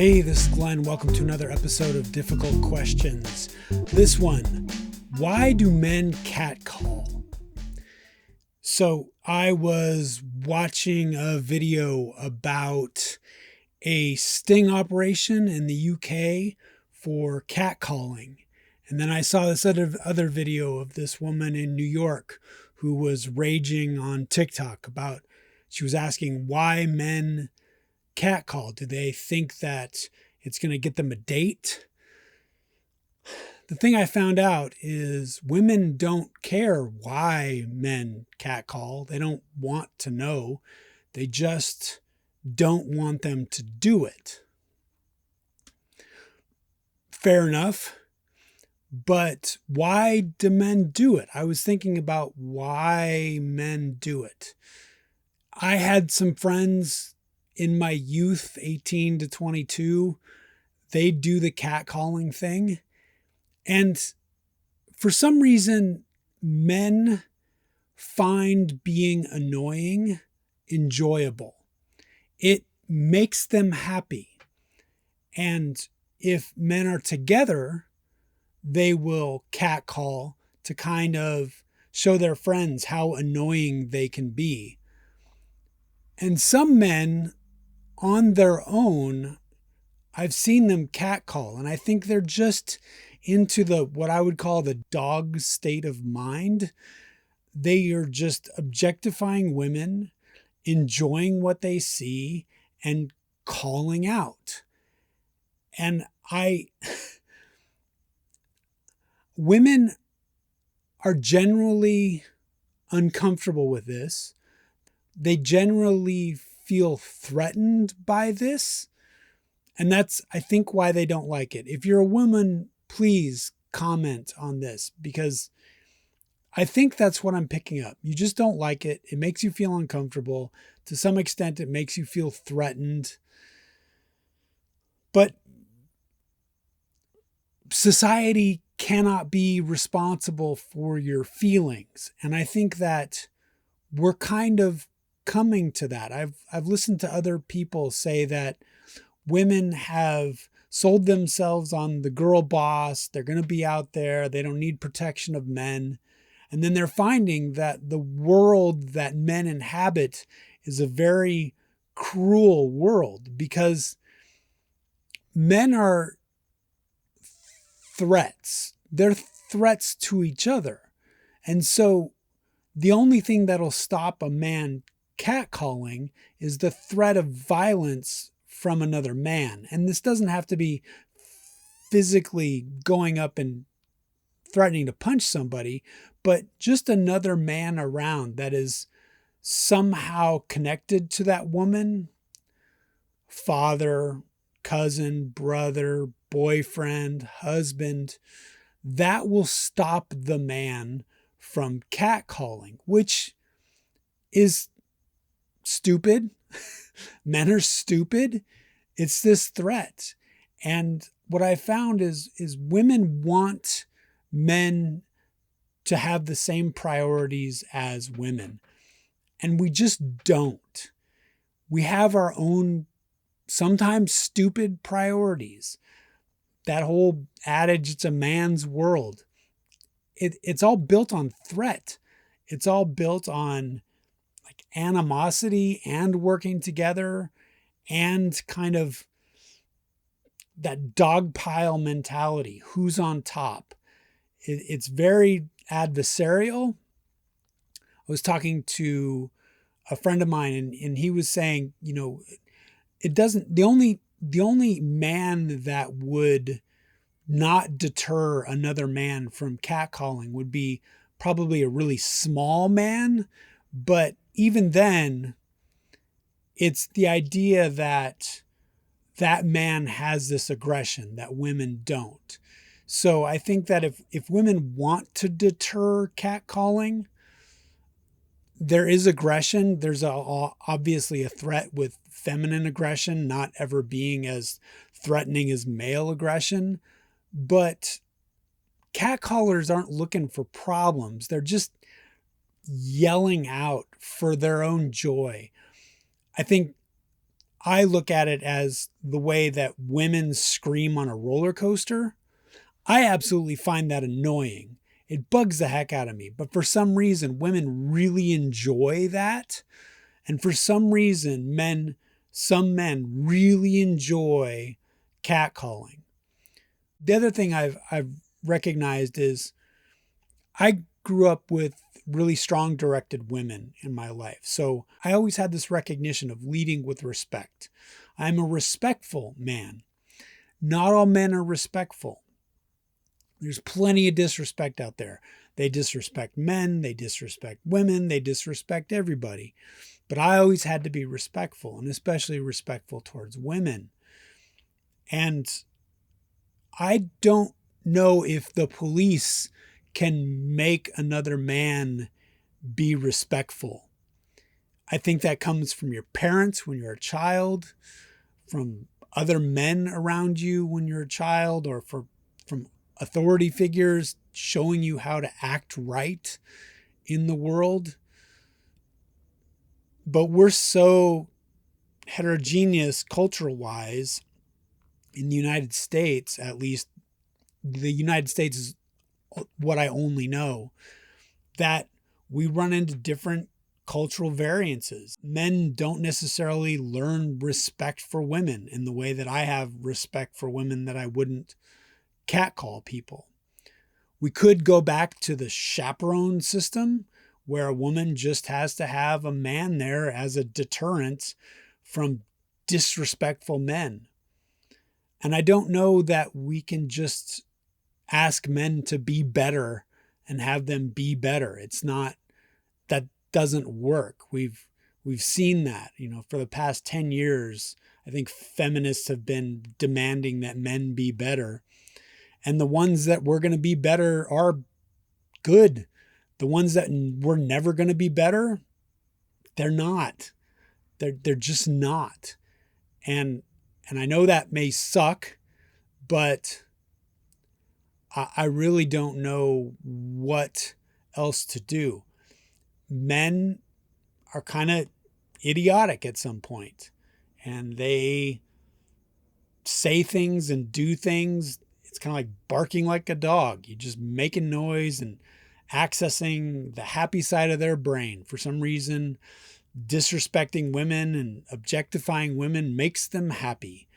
Hey, this is Glenn. Welcome to another episode of Difficult Questions. This one, why do men catcall? So I was watching a video about a sting operation in the UK for catcalling. And then I saw this other video of this woman in New York who was raging on TikTok about, she was asking why men catcall. Do they think that it's going to get them a date? The thing I found out is women don't care why men catcall. They don't want to know. They just don't want them to do it. Fair enough. But why do men do it? I was thinking about why men do it. I had some friends in my youth, 18 to 22, they do the catcalling thing. And for some reason, men find being annoying enjoyable. It makes them happy. And if men are together, they will catcall to kind of show their friends how annoying they can be. And some men on their own, I've seen them catcall, and I think they're just into what I would call the dog state of mind. They are just objectifying women, enjoying what they see, and calling out. And women are generally uncomfortable with this. They generally feel threatened by this. And that's, I think, why they don't like it. If you're a woman, please comment on this, because I think that's what I'm picking up. You just don't like it. It makes you feel uncomfortable. To some extent, it makes you feel threatened. But society cannot be responsible for your feelings. And I think that we're kind of coming to that. I've listened to other people say that women have sold themselves on the girl boss. They're going to be out there. They don't need protection of men. And then they're finding that the world that men inhabit is a very cruel world, because men are threats. They're threats to each other. And so the only thing that'll stop a man catcalling is the threat of violence from another man. And this doesn't have to be physically going up and threatening to punch somebody, but just another man around that is somehow connected to that woman, father, cousin, brother, boyfriend, husband, that will stop the man from catcalling, which is stupid. Men are stupid. It's this threat. And what I found is women want men to have the same priorities as women. And we just don't. We have our own, sometimes stupid priorities. That whole adage, it's a man's world. It's all built on threat. It's all built on animosity and working together and kind of that dog pile mentality. Who's on top? It's very adversarial. I was talking to a friend of mine and he was saying, it doesn't, the only man that would not deter another man from catcalling would be probably a really small man. But even then, it's the idea that that man has this aggression that women don't. So I think that if women want to deter catcalling, there is aggression. There's obviously a threat with feminine aggression not ever being as threatening as male aggression. But catcallers aren't looking for problems. They're just yelling out for their own joy. I think I look at it as the way that women scream on a roller coaster. I absolutely find that annoying. It bugs the heck out of me. But for some reason, women really enjoy that. And for some reason, some men really enjoy catcalling. The other thing I've recognized is I grew up with really strong directed women in my life. So I always had this recognition of leading with respect. I'm a respectful man. Not all men are respectful. There's plenty of disrespect out there. They disrespect men, they disrespect women, they disrespect everybody. But I always had to be respectful, and especially respectful towards women. And I don't know if the police can make another man be respectful. I think that comes from your parents when you're a child, from other men around you when you're a child, or from authority figures showing you how to act right in the world. But we're so heterogeneous cultural wise in the United States, at least the United States is what I only know, that we run into different cultural variances. Men don't necessarily learn respect for women in the way that I have respect for women, that I wouldn't catcall people. We could go back to the chaperone system where a woman just has to have a man there as a deterrent from disrespectful men. And I don't know that we can just ask men to be better and have them be better. It's not, that doesn't work. We've seen that, for the past 10 years, I think feminists have been demanding that men be better. And the ones that were going to be better are good. The ones that were never going to be better, they're not. They're just not. And I know that may suck, but I really don't know what else to do. Men are kind of idiotic at some point, and they say things and do things. It's kind of like barking like a dog. You're just making noise and accessing the happy side of their brain. For some reason, disrespecting women and objectifying women makes them happy.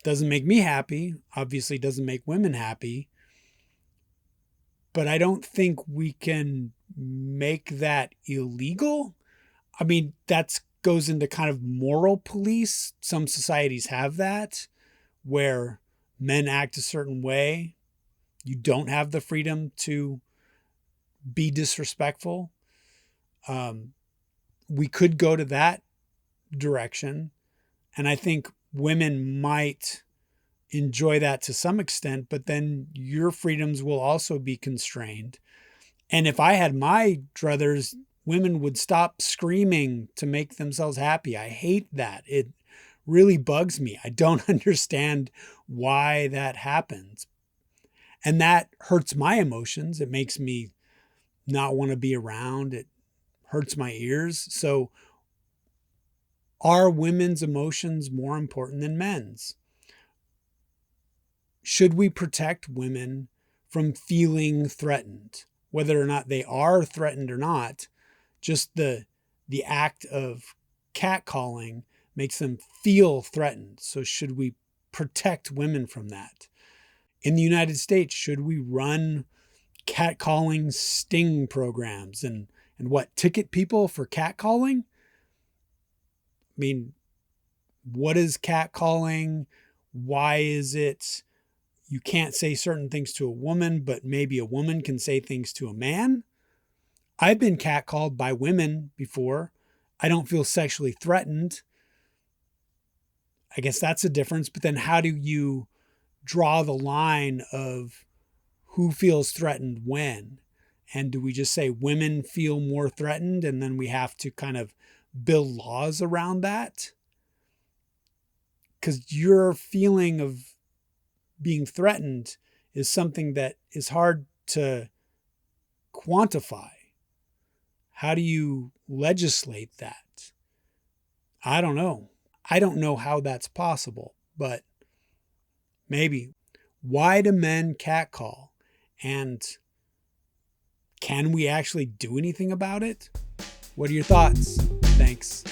Doesn't make me happy. Obviously doesn't make women happy. But I don't think we can make that illegal. I mean, that goes into kind of moral police. Some societies have that, where men act a certain way. You don't have the freedom to be disrespectful. We could go to that direction. And I think women might enjoy that to some extent, but then your freedoms will also be constrained. And if I had my druthers, women would stop screaming to make themselves happy. I hate that. It really bugs me. I don't understand why that happens. And that hurts my emotions. It makes me not want to be around. It hurts my ears. So are women's emotions more important than men's? Should we protect women from feeling threatened? Whether or not they are threatened or not, just the act of catcalling makes them feel threatened. So should we protect women from that? In the United States, should we run catcalling sting programs and what, ticket people for catcalling? I mean, what is catcalling? Why is it you can't say certain things to a woman, but maybe a woman can say things to a man? I've been catcalled by women before. I don't feel sexually threatened. I guess that's a difference. But then how do you draw the line of who feels threatened when? And do we just say women feel more threatened and then we have to kind of build laws around that? Because your feeling of being threatened is something that is hard to quantify. How do you legislate that? I don't know. I don't know how that's possible, but maybe. Why do men catcall? And can we actually do anything about it? What are your thoughts? Thanks.